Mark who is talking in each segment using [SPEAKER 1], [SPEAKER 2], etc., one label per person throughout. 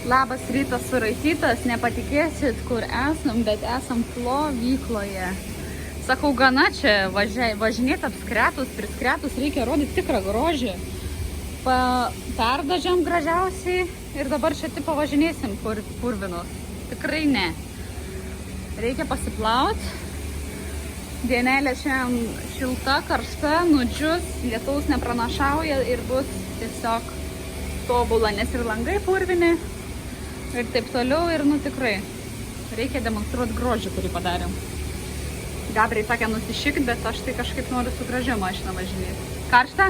[SPEAKER 1] Labas rytas suraitytas, nepatikėsit, kur esam, bet esam plovykloje. Sakau, gana čia važinėti apskretus, priskretus, reikia rodyti tikrą grožį. Perdažiam gražiausiai ir dabar čia tipo važinėsim purvinus. Tikrai ne. Reikia pasiplauti. Dienelė šiandien šilta, karšta, nudžius, lietaus nepranašauja ir bus tiesiog tobula, nes ir langai purvini. Ir taip toliau, ir tikrai reikia demonstruoti grožį, kurį padarėm. Gabriai sakė nusišykt, bet aš tai kažkaip noriu su gražia mašina važinėti. Karšta?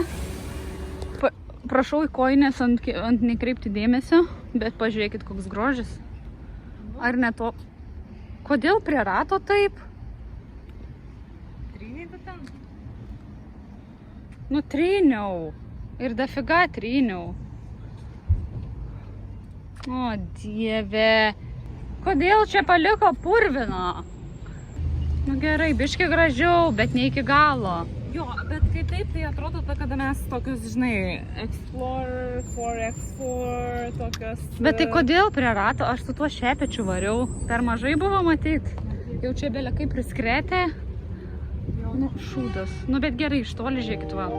[SPEAKER 1] Prašau į kojines ant nekreipti dėmesio, bet pažiūrėkit, koks grožis. Ar ne to? Kodėl prie rato taip?
[SPEAKER 2] Tryniai tu ten?
[SPEAKER 1] Tryniau. Ir dafiga tryniau. O, Dieve. Kodėl čia paliko purvino? Gerai, biški gražiau, bet ne iki galo.
[SPEAKER 2] Jo, bet kai taip, tai atrodo, kada mes tokius, žinai, Explorer, 4x4, tokios...
[SPEAKER 1] Bet tai kodėl prie rato? Aš su tuo šepečiu variau. Per mažai buvo matyt. Jau čia belė kaip priskretė. Šūdas. Bet gerai, iš toli žiūrėkit va.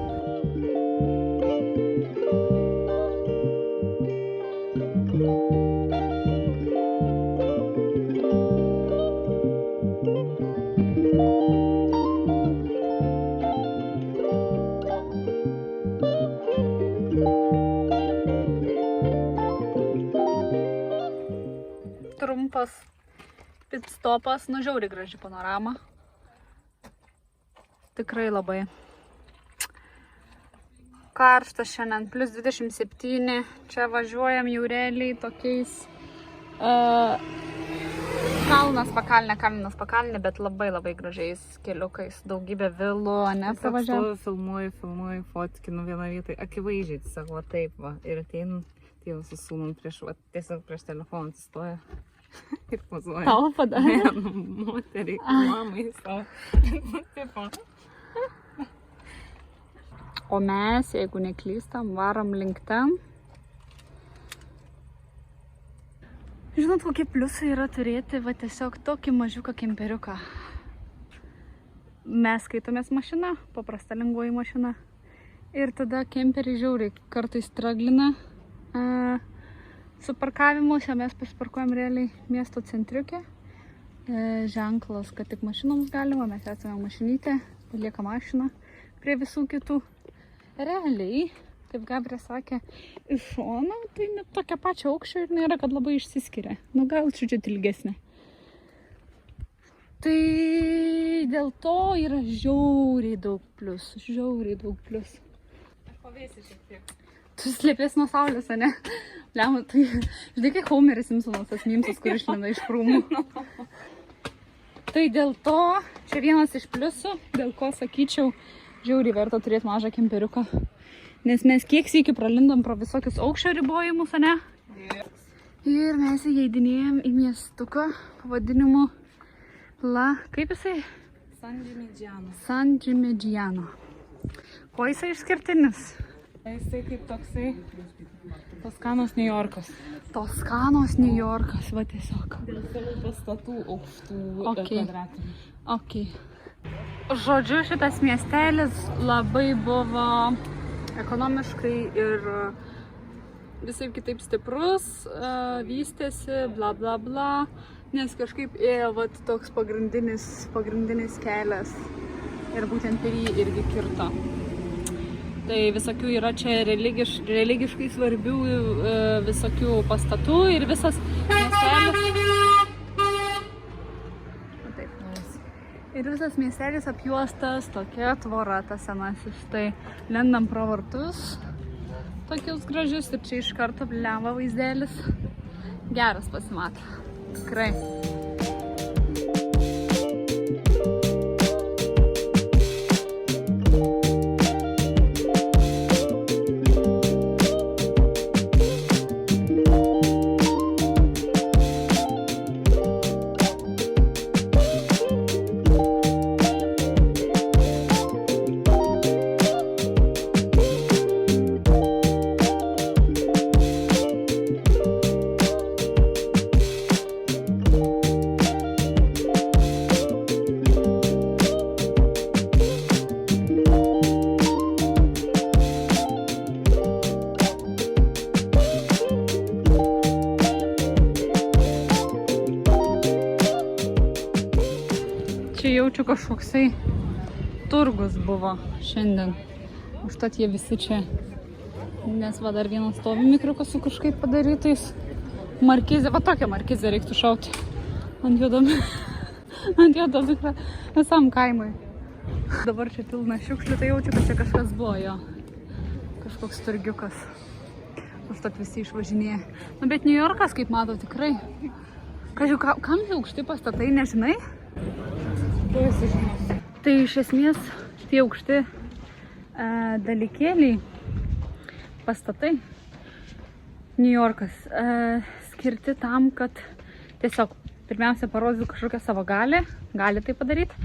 [SPEAKER 1] Trumpas pitstopas, žiauriai graži panorama. Tikrai labai. Karšta šiandien, plus 27. Čia važiuojam jau realiai tokiais kalnas pakalnė, bet labai gražiais keliukais. Daugybė vilų, ne?
[SPEAKER 2] Stoviu, filmuoju, fotkinu vieną vietą. Akivaizdžiai, sako, taip va. Ir ateinu, tai su sūnum tiesiog prieš telefoną atsistoja. Ir pozuoja.
[SPEAKER 1] Tau padarė?
[SPEAKER 2] Ne, moteriai, mamai savo.
[SPEAKER 1] O mes, jeigu neklystam, varom link ten. Žinot, kokie pliusai yra turėti tiesiog tokį mažiuką kemperiuką. Mes skaitomės mašina, paprasta lengvoji mašina. Ir tada kemperį žiauriai kartais straglina su parkavimu. Čia mes pasiparkuojam realiai miesto centriuke. Ženklas, kad tik mašinoms galima, mes esame mašinytė, palieka mašiną prie visų kitų. Realiai, kaip Gabrielė sakė, iš šono, tai net tokia pačia aukščio ir nėra, kad labai išsiskiria. Gal čiūčiut ilgesnė. Tai dėl to yra žiauriai daug pliusų.
[SPEAKER 2] Aš pavėsiu šiek tiek.
[SPEAKER 1] Tu slėpės nuo saulės, ne? Lemu, tai žinai, kaip Homeris Simpsonas, tas mimsas, kur išlenda iš krūmų. Tai dėl to, čia vienas iš pliusų, dėl ko sakyčiau, žiauriai verta turėti mažą kemperiuką. Nes mes kiek sykį pralindom pro visokius aukščio ribojimus, ne? Ir mes įeidinėjom į miestuką pavadinimu kaip jisai? San Gimignano. Kuo jisai išskirtinis?
[SPEAKER 2] Jisai kaip toksai Toskanos New Yorkas.
[SPEAKER 1] Toskanos New Yorkas, va tiesiog.
[SPEAKER 2] Dėl savo pastatų aukštų kvadratinių.
[SPEAKER 1] Okay. Žodžiu, šitas miestelis labai buvo ekonomiškai ir visai kitaip stiprus, vystėsi, bla bla bla, nes kažkaip ėjo toks pagrindinis kelias ir būtent per jį irgi kirto. Tai visokių yra čia religiškai svarbių visokių pastatų ir visas miestelis. Ir visas miestelis apjuostas tokia tvora, tas senasis. Tai lendam pro vartus, tokius gražius ir čia iš karto blemba vaizdelis. Geras pasimato. Tikrai. jaučiu kažkoksai turgus buvo šiandien. Užtat jie visi čia. Nes va dar vienas stovi mikriukas su kažkaip padarytais. Markizė, va tokią markizę reiktų šauti. Ant juodo mikro visam kaimui. Dabar čia pilna šiukšlių, tai jaučiu, kad čia kažkas buvo jo. Kažkoks turgiukas. Užtat visi išvažinėja. Nu, bet New Yorkas, kaip mato, tikrai. Kažkaip, kam tie aukšti pastatai, nežinai? Tai iš esmės tie aukšti dalykėliai, pastatai, New Yorkas, skirti tam, kad tiesiog pirmiausia parodytų kažkokią savo gali tai padaryti.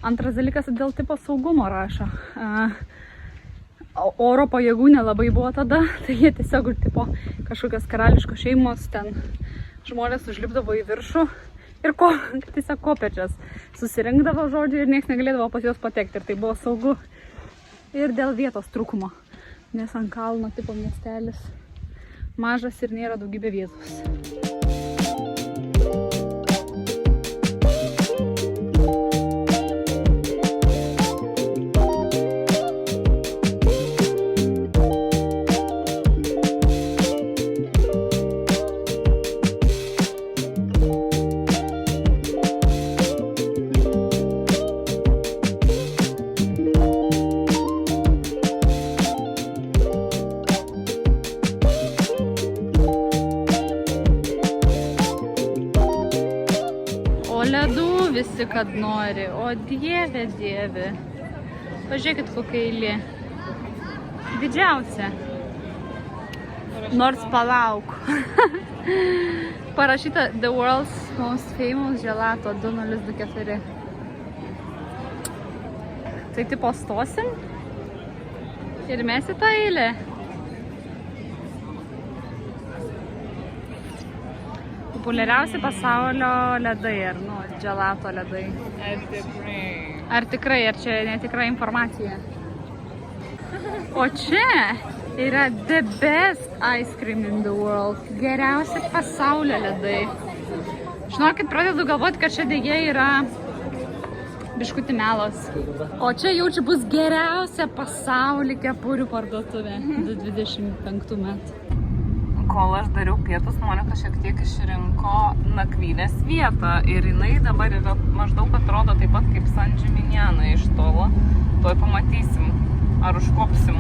[SPEAKER 1] Antras dalykas dėl tipo saugumo rašo. Oro pajėgų nelabai buvo tada, tai jie tiesiog tipo kažkokios karališkos šeimos, ten žmonės užlipdavo į viršų ir tiesiog kopėčias susirinkdavo, žodžiu, ir niekas negalėdavo pas juos patekti, ir tai buvo saugu. Ir dėl vietos trūkumo, nes ant kalno tipo miestelis mažas ir nėra daugybė vietos. Ledų visi, kad nori. O dieve, dieve. Pažiūrėkit, kokia eilė. Didžiausia. Nors palauk. Parašyta The World's Most Famous Gelato 2024. Tai tipo stosim ir mes į tą eilę. Populiariausi pasaulio ledai, ar gelato ledai. Ar tikrai, ar čia netikra informacija? O čia yra the best ice cream in the world. Geriausi pasaulio ledai. Žinokit, pradedu galvoti, kad čia dėja yra biškutį melas. O čia jaučiu bus geriausia pasaulio kepurių parduotuvė 2025 metų.
[SPEAKER 2] Kol aš dariau pietus, Monika šiek tiek išrinko nakvynės vietą ir jinai dabar yra maždaug atrodo taip pat kaip San Džiminjana iš tolo. Tuoj pamatysim, ar užkopsim.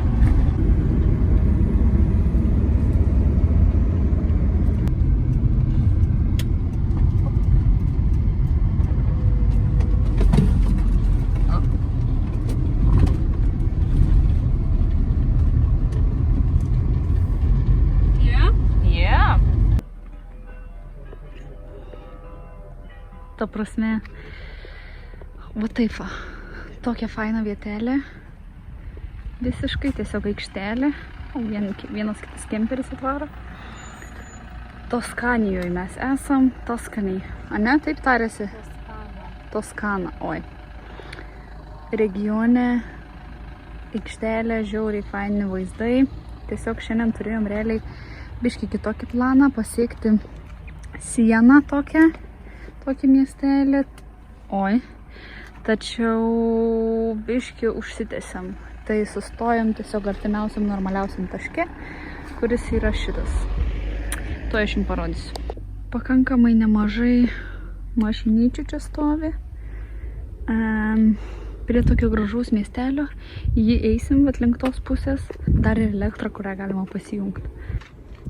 [SPEAKER 1] Ta prasme, va taip va, tokia faina vietelė, visiškai tiesiog aikštelė, vienas kitas kemperis atvaro. Toskanijoje mes esam, Toskaniai, ane, taip tarėsi? Toskana, oi. Regione, aikštelė, žiauriai faini vaizdai, tiesiog šiandien turėjom realiai biškį kitokį planą pasiekti sieną tokią miestelį, oi, tačiau biškį užsitęsiam, tai sustojam tiesiog artimiausiam normaliausiam taške, kuris yra šitas. To aš jums parodysiu. Pakankamai nemažai mašinyčių čia stovi, prie tokio gražaus miestelio, jį eisim, bet link tos pusės dar ir elektrą, kurią galima pasijungti.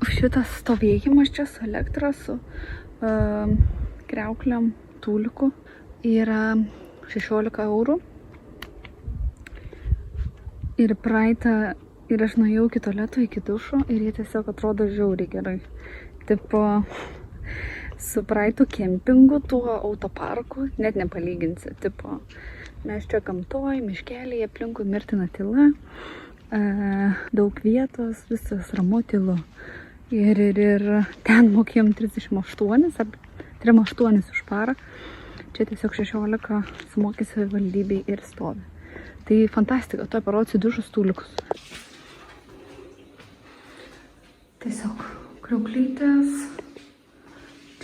[SPEAKER 1] Šitas stovėjimas čia su elektra, su kriaukliam, tūliku yra 16 eurų. Ir praeitą, ir aš nuėjau iki tualeto, iki dušo ir jie tiesiog atrodo žiauriai gerai. Tipo, su praeitų kempingu, tuo autoparku, net nepalyginsi. Tipo, mes čia gamtoj, miškeliai, aplinkui mirtina tyla, daug vietos, visas ramu tylu. Ir ten mokėjom 38 už parą. Čia tiesiog 16 sumokė savivaldybei ir stovi. Tai fantastika, tuoj parodysiu dušų stūlikus. Tiesiog kriauklytės.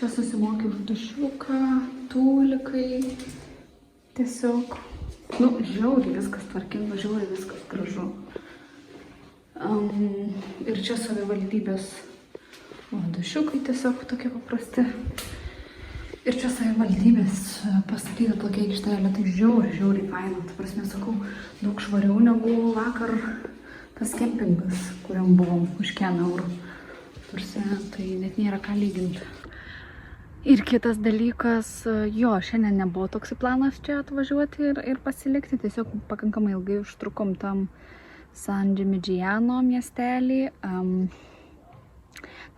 [SPEAKER 1] Čia susimokė už dušiuką, tūlikai. Tiesiog, nu, žiauriai viskas tvarkinga, žiauriai viskas gražu. Ir čia savivaldybės dušiukai tiesiog tokie paprasti. Ir čia savivaldybės pastatyta tokia aikštelė, tai žiauriai faina. Ta prasme, sakau, daug švariau negu vakar tas kempingas, kuriam buvom už 1 eurų. Prasme, tai net nėra ką lyginti. Ir kitas dalykas, jo, šiandien nebuvo toks planas čia atvažiuoti ir pasilikti. Tiesiog pakankamai ilgai užtrukom tam San Gimignano miestelį.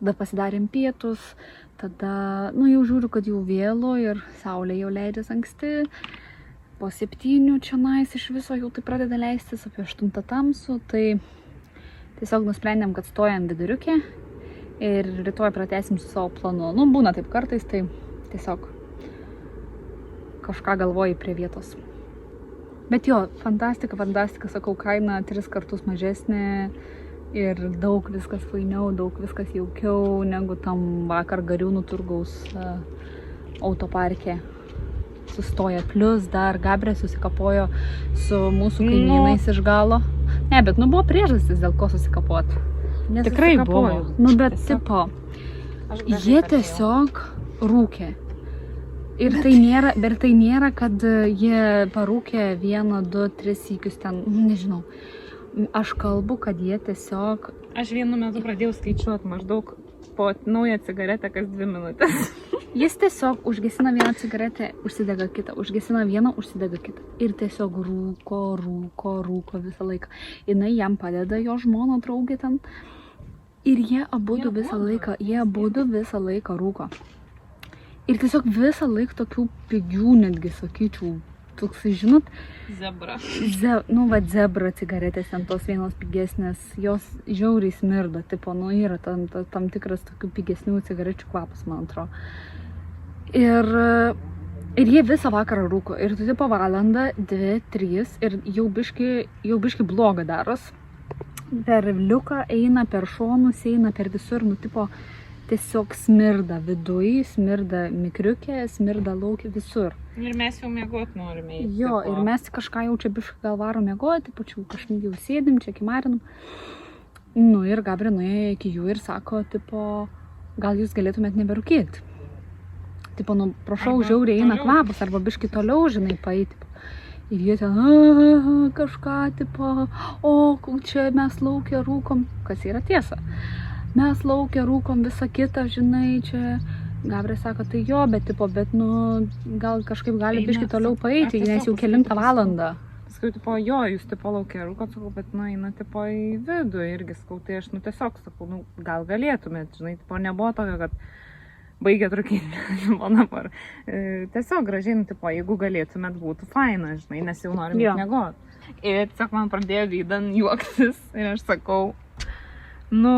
[SPEAKER 1] Tada pasidarėm pietus, tada, nu, jau žiūriu, kad jau vėlu ir saulė jau leidžias anksti. Po 7 čionais iš viso jau tai pradeda leistis, apie 8 tamsų, tai tiesiog nusprendėm, kad stojam viduriuke ir rytoj pratęsim su savo planu. Nu, būna taip kartais, tai tiesiog kažką galvoji prie vietos. Bet jo, fantastika, sakau, kaina 3 kartus mažesnė. Ir daug viskas fainiau, daug viskas jaukiau negu tam vakar Gariūnų turgaus autoparke sustoja. Plius dar Gabrė susikapojo su mūsų kaimynais iš galo. Ne, bet buvo priežastis, dėl ko susikapot. Tikrai buvo. Nu, bet tipo, jie tiesiog rūkė. Ir tai nėra, kad jie parūkė 1, 2, 3 sykius ten, nežinau. Aš kalbu, kad jie tiesiog...
[SPEAKER 2] Aš vienu metu pradėjau skaičiuoti maždaug po naują cigaretę kas 2 minutės.
[SPEAKER 1] Jis tiesiog užgesina vieną cigaretę, užsidega kitą, užgesina vieną, užsidega kitą. Ir tiesiog rūko visą laiką. Jinai jam padeda, jo žmona draugė ten. Ir jie abudu visą laiką rūko. Ir tiesiog visą laiką tokių pigių, netgi sakyčiau, toksai, žinot,
[SPEAKER 2] Zebra.
[SPEAKER 1] Zebra cigaretės, ten tos vienos pigesnės, jos žiauriai smirda, tipo, nu, yra tam tikras tokių pigesnių cigarečių kvapas, man atrodo. Ir jie visą vakarą rūko, ir tu tipo valandą, 2, 3, ir jau biški bloga daros. Per liuką eina, per šonus eina, per visur, nu, tipo, tiesiog smirda viduj, smirda mikriukė, smirda laukia visur.
[SPEAKER 2] Ir mes jau miegot norime.
[SPEAKER 1] Jo, ir mes kažką jau čia biškai gal varom miegoti, pačiu kažkaip jau sėdim, čia kimarinam. Nu ir Gabrė nuėjo iki jų ir sako, tipo, gal jūs galėtumėt neberūkėti. Tipo, nu, prašau, žiauriai eina kvapas, arba biškai toliau, žinai, paeiti. Ir jie ten, kažką, tipo, o, čia mes laukia rūkom, kas yra tiesa. Mes laukia rūkom visą kitą, žinai, čia Gabrė sako, tai jo, bet nu, gal kažkaip gali biškai toliau paeiti, nes jau 9 valandą.
[SPEAKER 2] Paskui, tipo, jo, jūs tipo laukia rūkot, sakau, bet nu, eina tipo į vidų irgi, sakau, tai aš, nu, tiesiog sakau, nu, gal galėtumėt, žinai, tipo, nebuvo tokio, kad baigėt rūkyti, žinoma, dabar. Tiesiog gražiai, nu, tipo, jeigu galėtumėt, būtų faina, žinai, nes jau norim miegot. Ir tiesiog man pradėjo Vydan juoktis ir aš sakau, nu,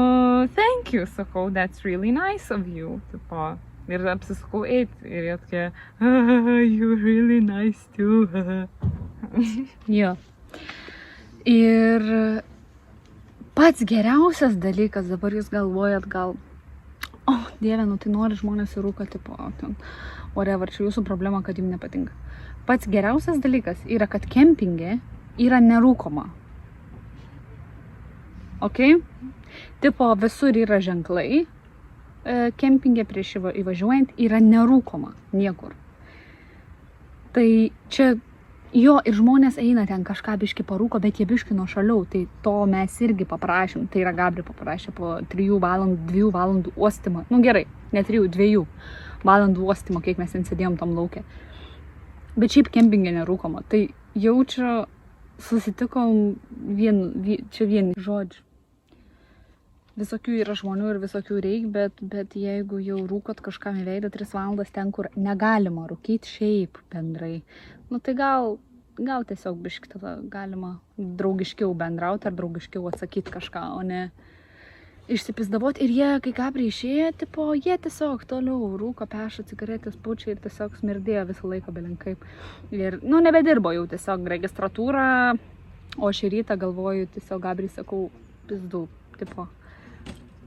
[SPEAKER 2] thank you, sakau, that's really nice of you, tipo. Ir apsisukau eiti ir jie tokie, you're really nice too.
[SPEAKER 1] Jo. Ir pats geriausias dalykas, dabar jūs galvojat gal, Dieve, nu tai nori žmonės ir rūko, tipo, ten, whatever, čia jūsų problema, kad jums nepatinka. Pats geriausias dalykas yra, kad kempinge yra nerūkoma. Ok? Tipo, visur yra ženklai. Kempinge prieš įvažiuojant yra nerūkoma niekur. Tai čia jo ir žmonės eina ten kažką biški parūko, bet jie biški nuo šaliau. Tai to mes irgi paprašėm. Tai yra Gabrė paprašė po 3 valandų, 2 valandų uostymą. Nu gerai, ne 3, 2 valandų uostymą, kiek mes ten sėdėjom tam lauke. Bet šiaip kempinge nerūkoma. Tai jaučiu, susitikom vien žodžių. Visokių yra žmonių ir visokių reik, bet jeigu jau rūkot kažkam į veidą 3 valandas ten, kur negalima rūkyti šiaip bendrai, nu tai gal tiesiog biškį tada galima draugiškiau bendrauti ar draugiškiau atsakyti kažką, o ne išsipizdavot. Ir jie, kai Gabrė išėjo, tipo, jie tiesiog toliau rūko, peša cigaretės, pučia ir tiesiog smirdėjo visą laiką belinkaip. Ir, nu, nebedirbo jau tiesiog registratūrą, o šį rytą galvoju tiesiog Gabrė sakau, pizdu, tipo.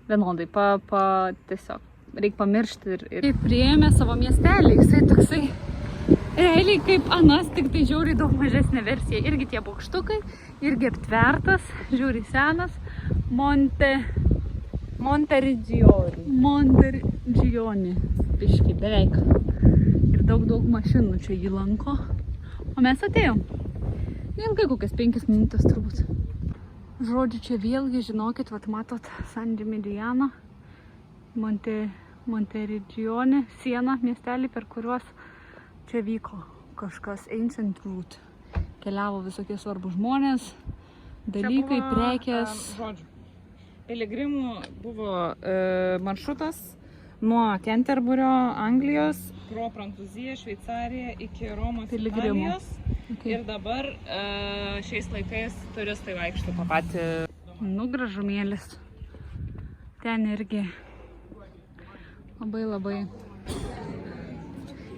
[SPEAKER 1] Vienodai, tiesiog reikia pamiršti ir... Priėjome savo miestelį, jisai toksai Realiai kaip anas, tik tai žiauriai daug mažesnė versija. Irgi tie bokštukai, irgi aptvertas, žiauriai senas. Monteriggioni. Biškai, beveik. Ir daug mašinų čia jį lanko. O mes atėjom. Neilgai kokias 5 minutės turbūt. Žodžiu, čia vėlgi, žinokit, vat matot San Gimignano, Monteriggioni, siena, miestelį, per kuriuos čia vyko kažkas Ancient Route. Keliavo visokie svarbus žmonės, dalykai, prekės.
[SPEAKER 2] Žodžiu, piligrimų buvo maršrutas nuo Kenterburio, Anglijos, pro Prancūziją, Šveicariją iki Romos, Italijos. Okay. Ir dabar šiais laikais turistai vaikšto tą patį.
[SPEAKER 1] Nu, gražumėlis. Ten irgi labai.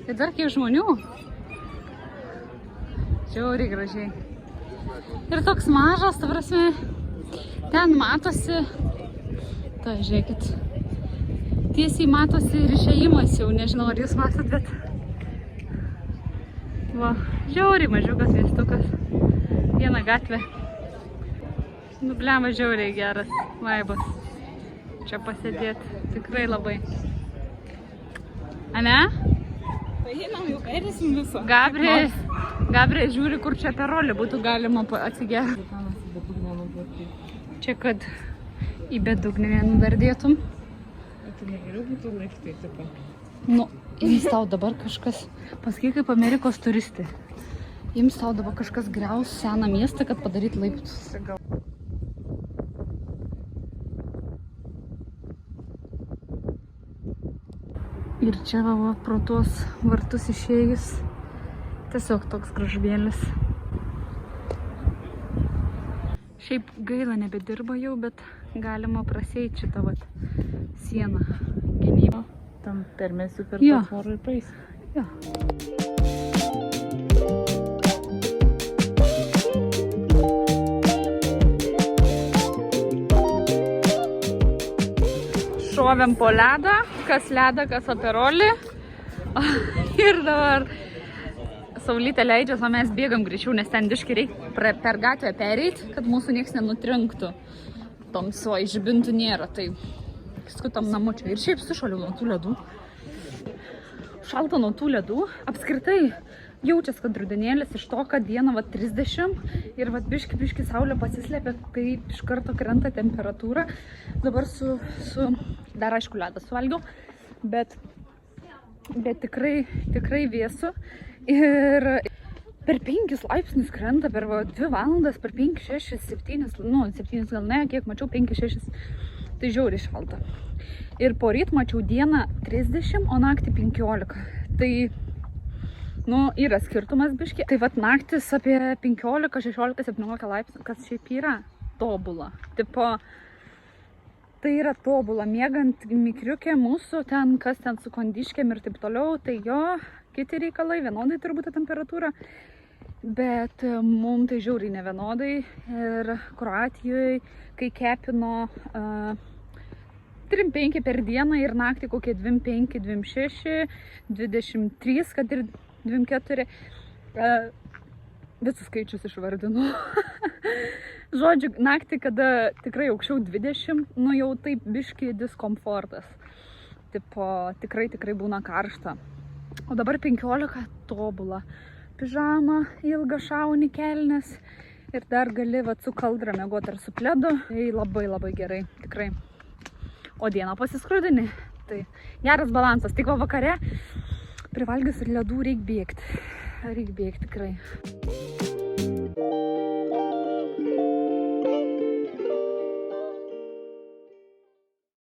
[SPEAKER 1] Ir dar kiek žmonių. Žiauriai gražiai. Ir toks mažas, ta prasme, ten matosi. Tai, žiūrėkit. Tiesiai matosi ir išėjimas jau, nežinau, ar jūs matot, bet... Va, žiauriai mažiukas miestukas. Viena gatvė. Nu, blema, žiauriai geras vaibas. Čia pasėdėti. Tikrai labai. Ane?
[SPEAKER 2] Tai einam, jau perėsim visą.
[SPEAKER 1] Gabriel žiūri, kur čia perolį būtų galima atsigerti. Čia, kad į bedugnį nenudardėtum.
[SPEAKER 2] Tai negeriau būtų laiptai, tipo.
[SPEAKER 1] Nu, jums tau dabar kažkas, pasakyk kaip Amerikos turistė. Jums tau dabar kažkas griaus seną miestą, kad padaryt laiptus. Ir čia va, pro tuos vartus išėjus, tiesiog toks gražvėlis. Šiaip gaila nebedirba jau, bet galima prasieiti šitą vat sieną gynybą.
[SPEAKER 2] Tam permesiu per tą tvorą ir praeis.
[SPEAKER 1] Jo. Šovėm po ledą, kas ledą, kas aperolį. Ir dabar saulytė leidžias, o mes bėgam greičiau, nes ten biškai reikia per gatvę pereiti, kad mūsų nieks nenutrinktų. Tamsoj žibintų nėra, tai skutam namo čia. Ir šiaip sušaliau nuo tų ledų. Šalta nuo tų ledų. Apskritai jaučias, kad rudenėlis iš to, kad dieną 30 ir biški saulė pasislėpia, kai iš karto krenta temperatūra. Dabar dar aišku ledą suvalgiau, bet tikrai vėsu. Ir per 5 laipsnius krenta, per 2 valandas, per 5, 6, 7, nu 7 gal ne, kiek mačiau, 5, 6, tai žiauriai šalta. Ir poryt mačiau dieną 30, o naktį 15. Tai, nu, yra skirtumas biški. Tai vat naktis apie 15, 16, 17 laipsnių, kas šiaip yra tobula. Tipo, tai yra tobula. Miegant mikriukė mūsų, ten, kas ten su kondiškėm ir taip toliau, tai jo, kiti reikalai, vienodai turbūt temperatūra. Bet mums tai žiauriai nevienodai. Ir Kroatijoje, kai kepino 3-5 per dieną ir naktį kokie 2-5, 2-6, 23, kad ir 2-4. Visus skaičius išvardinu. Žodžiu, naktį, kada tikrai aukščiau 20, nu jau taip biški diskomfortas. Tipo, tikrai būna karšta. O dabar 15 tobula. Pižama, ilga šauni kelnes ir dar gali su kaldra mėgoti ar su pledu. Tai labai gerai, tikrai. O dieną pasiskrudini. Tai geras balansas. Tik vakare privalgius ir ledų reikia bėgti. Reikia bėgti tikrai.